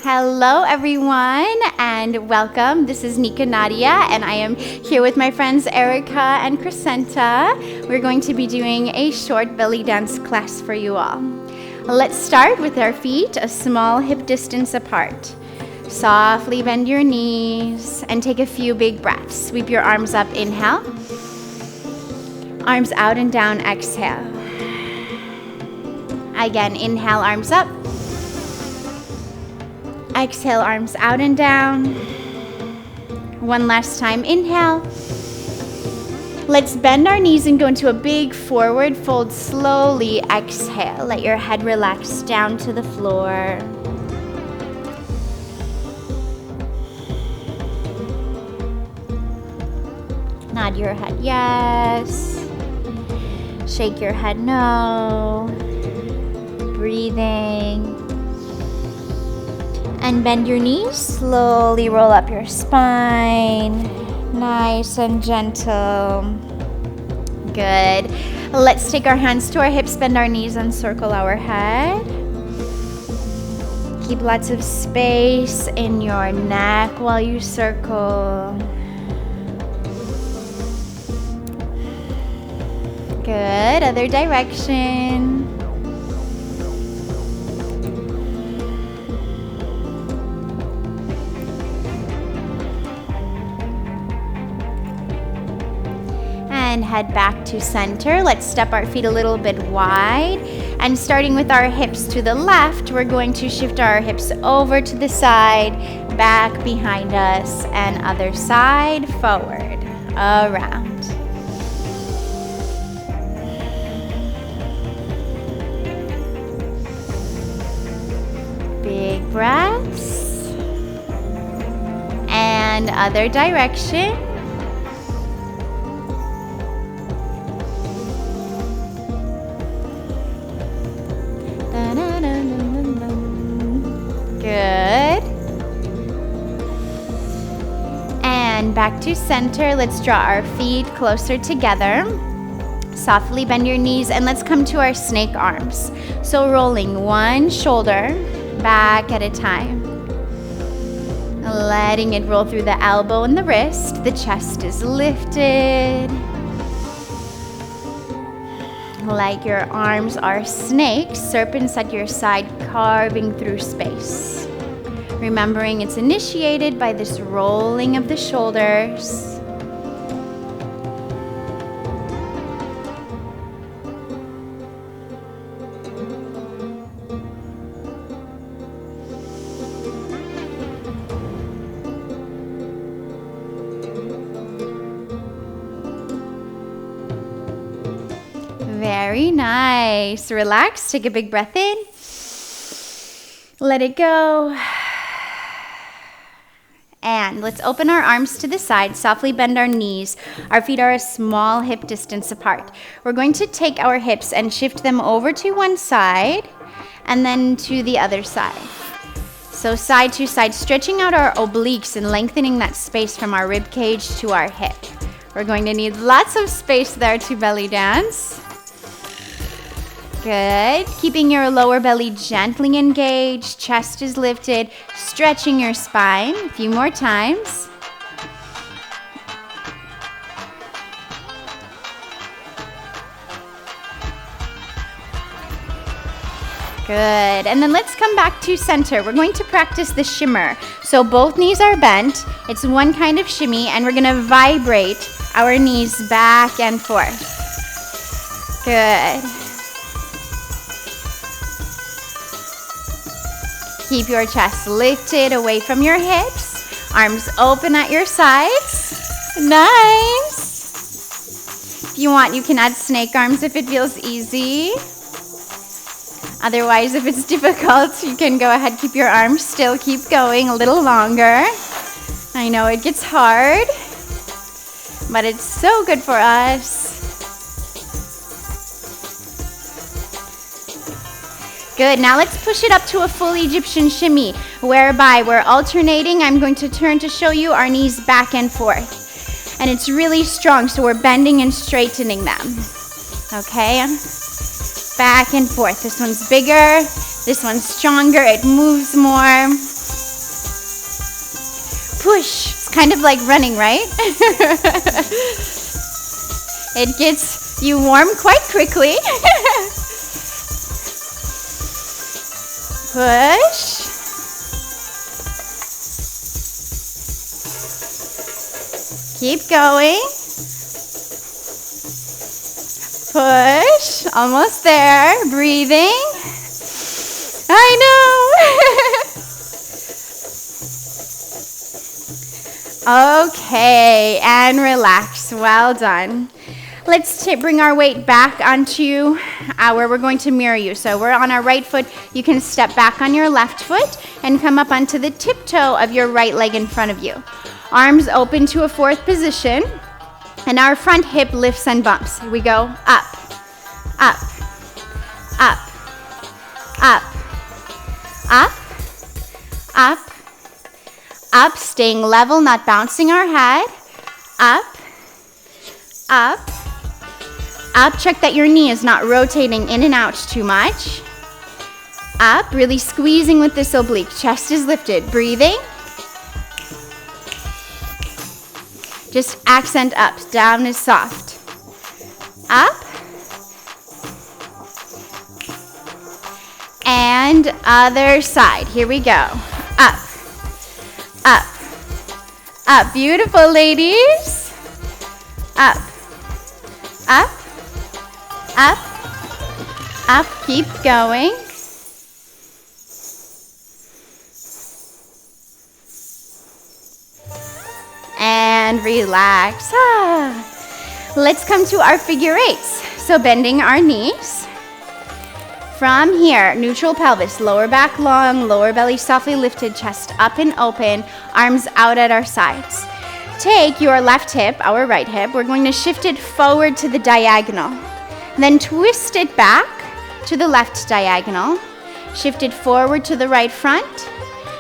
Hello everyone and welcome. This is NikkaNadia and I am here with my friends Erica and Crescenta. We're going to be doing a short belly dance class for you all. Let's start with our feet a small hip distance apart. Softly bend your knees and take a few big breaths. Sweep your arms up, inhale. Arms out and down, exhale. Again, inhale, arms up. Exhale, arms out and down. One last time, inhale. Let's bend our knees and go into a big forward fold slowly. Exhale, let your head relax down to the floor. Nod your head yes. Shake your head no. Breathing. And bend your knees, slowly roll up your spine, nice and gentle. Good. Let's take our hands to our hips, bend our knees and circle our head. Keep lots of space in your neck while you circle. Good, other direction. And head back to center. Let's step our feet a little bit wide. And starting with our hips to the left, we're going to shift our hips over to the side, back behind us, and other side, forward, around. Big breaths. And other direction. Good. And back to center. Let's draw our feet closer together. Softly bend your knees and let's come to our snake arms. So rolling one shoulder back at a time. Letting it roll through the elbow and the wrist. The chest is lifted. Like your arms are snakes, serpents at your side, carving through space. Remembering it's initiated by this rolling of the shoulders. Very nice. Relax. Take a big breath in. Let it go. And let's open our arms to the side. Softly bend our knees. Our feet are a small hip distance apart. We're going to take our hips and shift them over to one side and then to the other side. So side to side, stretching out our obliques and lengthening that space from our rib cage to our hip. We're going to need lots of space there to belly dance. Good. Keeping your lower belly gently engaged, chest is lifted, stretching your spine. A few more times. Good. And then let's come back to center. We're going to practice the shimmer. So both knees are bent. It's one kind of shimmy, and we're going to vibrate our knees back and forth. Good. Keep your chest lifted away from your hips. Arms open at your sides. Nice. If you want, you can add snake arms if it feels easy. Otherwise, if it's difficult, you can go ahead, keep your arms still, keep going a little longer. I know it gets hard, but it's so good for us. Good, now let's push it up to a full Egyptian shimmy, whereby we're alternating. I'm going to turn to show you our knees back and forth. And it's really strong, so we're bending and straightening them. Okay? Back and forth. This one's bigger, this one's stronger, it moves more. push. It's kind of like running, right? It gets you warm quite quickly. Push. Keep going. Push. Almost there. Breathing. I know. Okay, and relax. Well done. Let's bring our weight back onto where we're going to mirror you. So we're on our right foot. You can step back on your left foot and come up onto the tiptoe of your right leg in front of you. Arms open to a fourth position, and our front hip lifts and bumps. Here we go. Up, up, up, up, up, up, up, staying level, not bouncing our head. Up, up, up. Check that your knee is not rotating in and out too much. Up, really squeezing with this oblique. Chest is lifted. Breathing. Just accent up. Down is soft. Up. And other side. Here we go. Up. Up. Up. Beautiful, ladies. Up. Up. Up. Up. Keep going. And relax. Let's come to our figure eights. So bending our knees. From here, neutral pelvis, lower back long, lower belly softly lifted, chest up and open, arms out at our sides. Take your left hip, our right hip, we're going to shift it forward to the diagonal. Then twist it back to the left diagonal. Shift it forward to the right front.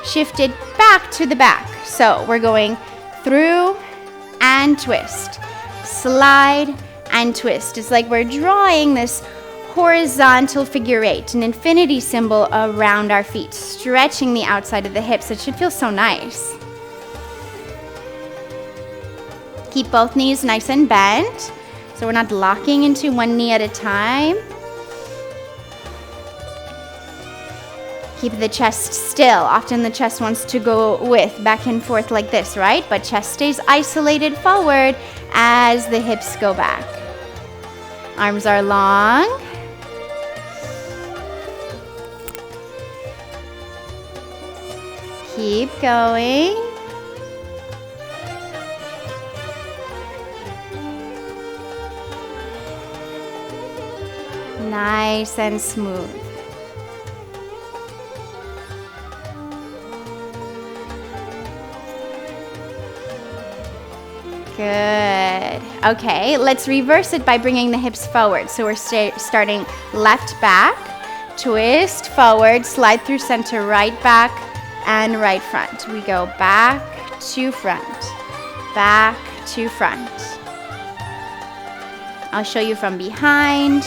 Shift it back to the back. So we're going through and twist. Slide and twist. It's like we're drawing this horizontal figure eight, an infinity symbol around our feet, stretching the outside of the hips. It should feel so nice. Keep both knees nice and bent, so we're not locking into one knee at a time. Keep the chest still. Often the chest wants to go with back and forth like this, right? But chest stays isolated forward as the hips go back. Arms are long. Keep going. Nice and smooth. Good. Okay, let's reverse it by bringing the hips forward. So we're starting left back, twist forward, slide through center, right back and right front. We go back to front, back to front. I'll show you from behind.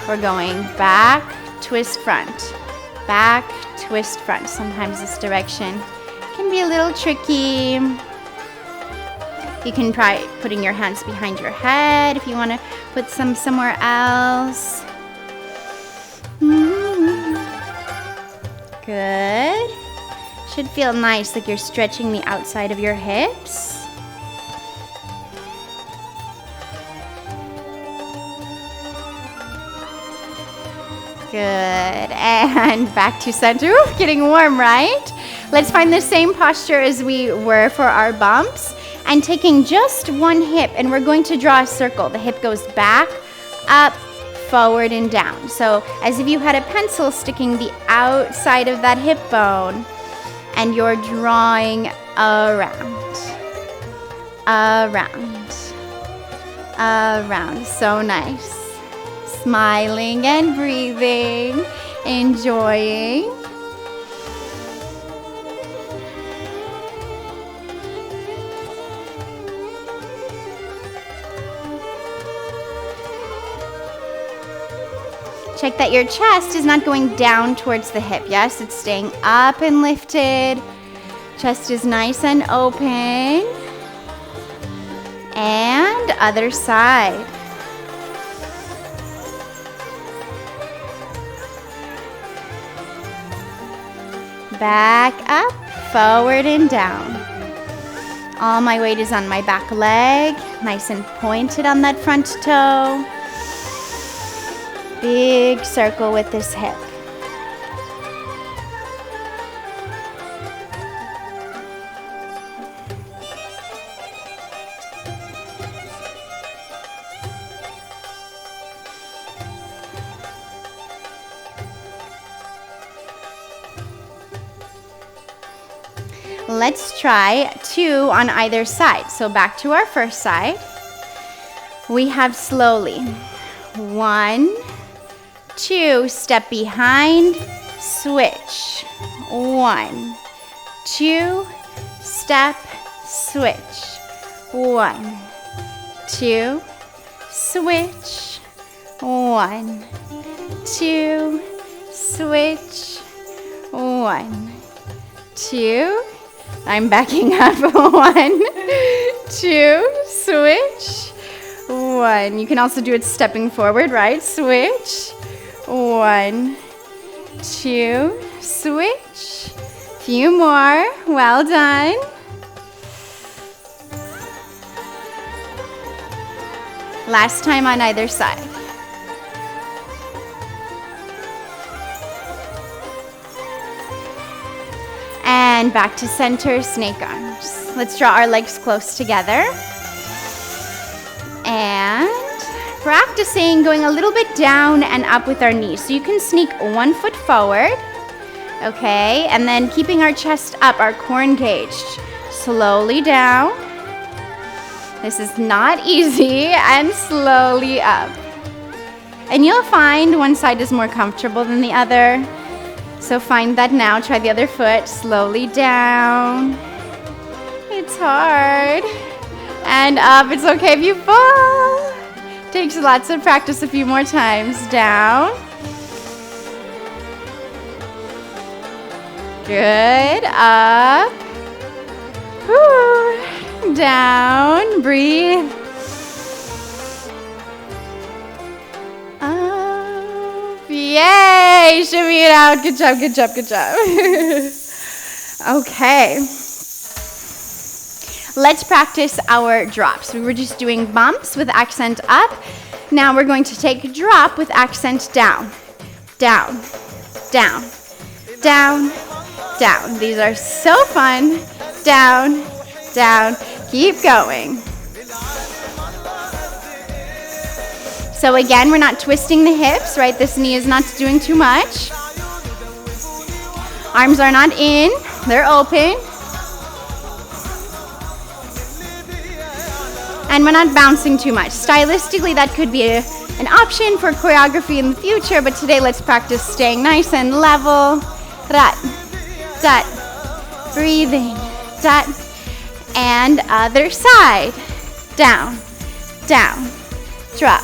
We're going back, twist front, back, twist front. Sometimes this direction can be a little tricky. You can try putting your hands behind your head if you want to put some somewhere else. Good. Should feel nice, like you're stretching the outside of your hips. Good. And back to center. Ooh, getting warm, right? Let's find the same posture as we were for our bumps. And taking just one hip, and we're going to draw a circle. The hip goes back, up, forward, and down. So as if you had a pencil sticking the outside of that hip bone, and you're drawing around, around, around. So nice. Smiling and breathing, enjoying. Check that your chest is not going down towards the hip. Yes, it's staying up and lifted. Chest is nice and open. And other side. Back up, forward and down. All my weight is on my back leg, nice and pointed on that front toe. Big circle with this hip. Let's try 2 on either side. So back to our first side. We have slowly 1, 2, step behind, switch. 1, 2, step, switch. 1, 2, switch. 1, 2, switch. 1, 2. I'm backing up. 1, 2, switch. 1. You can also do it stepping forward, right? Switch. 1, 2, switch. Few more. Well done. Last time on either side. And back to center, snake arms. Let's draw our legs close together. And practicing going a little bit down and up with our knees. So you can sneak 1 foot forward, okay? And then keeping our chest up, our core engaged. Slowly down. This is not easy. And slowly up. And you'll find one side is more comfortable than the other. So find that now. Try the other foot. Slowly down. It's hard. And up. It's okay if you fall. Takes lots of practice. A few more times. Down. Good. Up. Whew. Down. Breathe. Yay! Shimmy it out. Good job, good job, good job. Okay. Let's practice our drops. We were just doing bumps with accent up. Now we're going to take drop with accent down. Down, down, down, down. These are so fun. Down, down. Keep going. So again, we're not twisting the hips, right? This knee is not doing too much. Arms are not in, they're open. And we're not bouncing too much. Stylistically, that could be an option for choreography in the future, but today let's practice staying nice and level. Rat, dot, breathing, dot, and other side. Down, down, drop.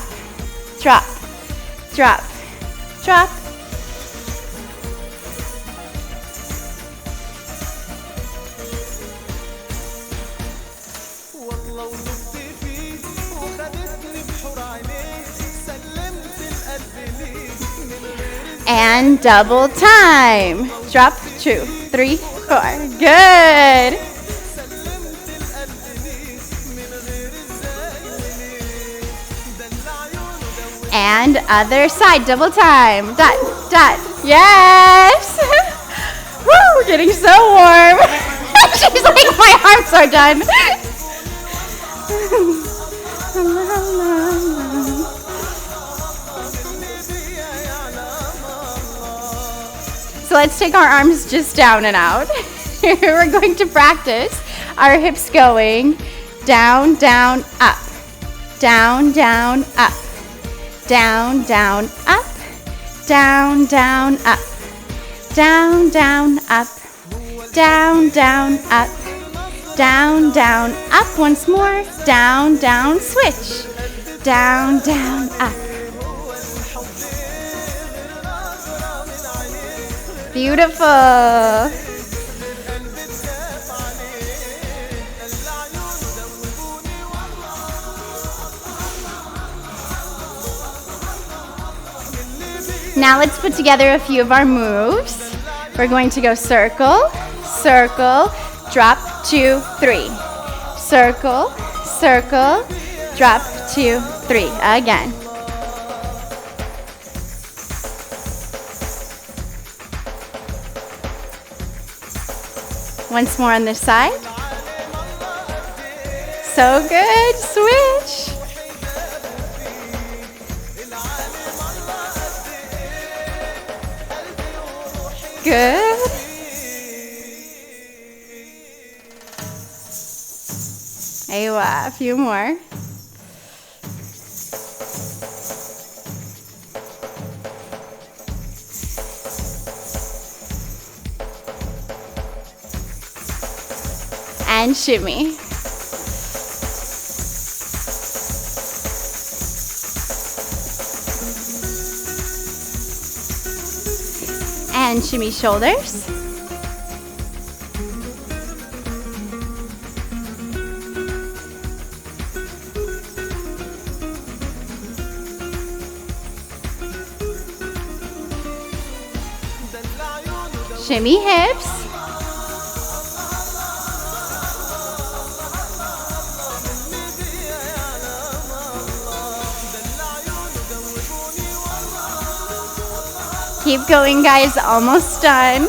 Drop, drop, drop. And double time. Drop, 2, 3, 4. Good. And other side, double time. Dot, dot. Yes! Woo, getting so warm. She's like, my arms are done. So let's take our arms just down and out. We're going to practice our hips going down, down, up. Down, down, up. Down, down, up. Down, down, up. Down, down, up. Down, down, up. Down, down, up. Once more. Down, down, switch. Down, down, up. Beautiful. Now let's put together a few of our moves. We're going to go circle, circle, drop, 2, 3. Circle, circle, drop, 2, 3. Again. Once more on this side. So good. Switch. Good. Aywa, a few more. And shimmy. And shimmy shoulders. Shimmy hips. Keep going, guys. Almost done.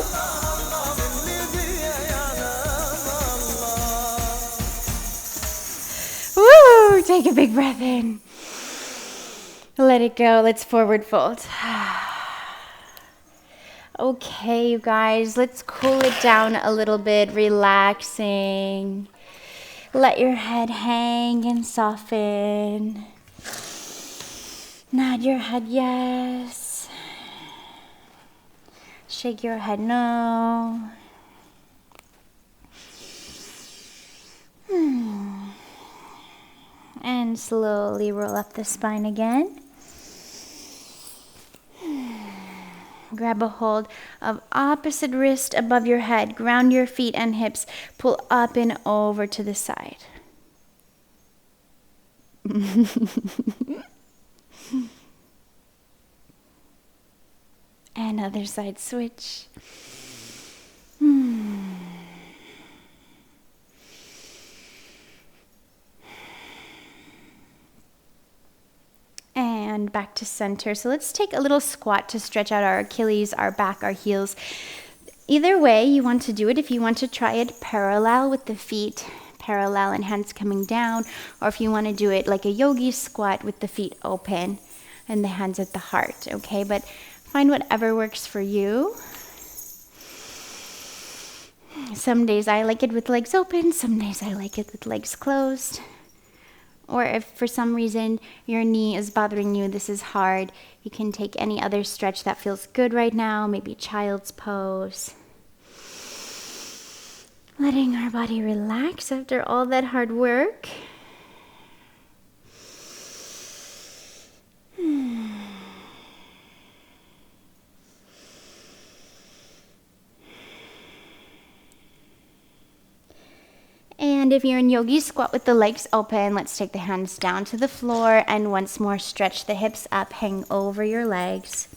Woo! Take a big breath in. Let it go. Let's forward fold. Okay, you guys. Let's cool it down a little bit. Relaxing. Let your head hang and soften. Nod your head yes. Shake your head no. And slowly roll up the spine again. Grab a hold of opposite wrist above your head. Ground your feet and hips. Pull up and over to the side. And other side switch. And back to center. So let's take a little squat to stretch out our Achilles, our back, our heels. Either way you want to do it. If you want to try it parallel with the feet, parallel and hands coming down, or if you want to do it like a yogi squat with the feet open and the hands at the heart, okay? But find whatever works for you. Some days I like it with legs open, some days I like it with legs closed. Or if for some reason your knee is bothering you, this is hard, you can take any other stretch that feels good right now, maybe child's pose. Letting our body relax after all that hard work. And if you're in yogi squat with the legs open, let's take the hands down to the floor and once more stretch the hips up, hang over your legs.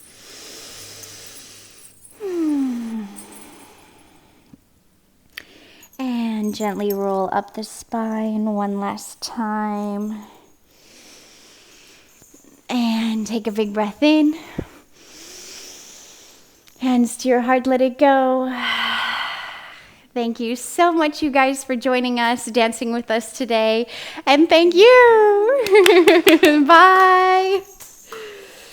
And gently roll up the spine one last time. And take a big breath in. Hands to your heart, let it go. Thank you so much, you guys, for joining us, dancing with us today. And thank you. Bye.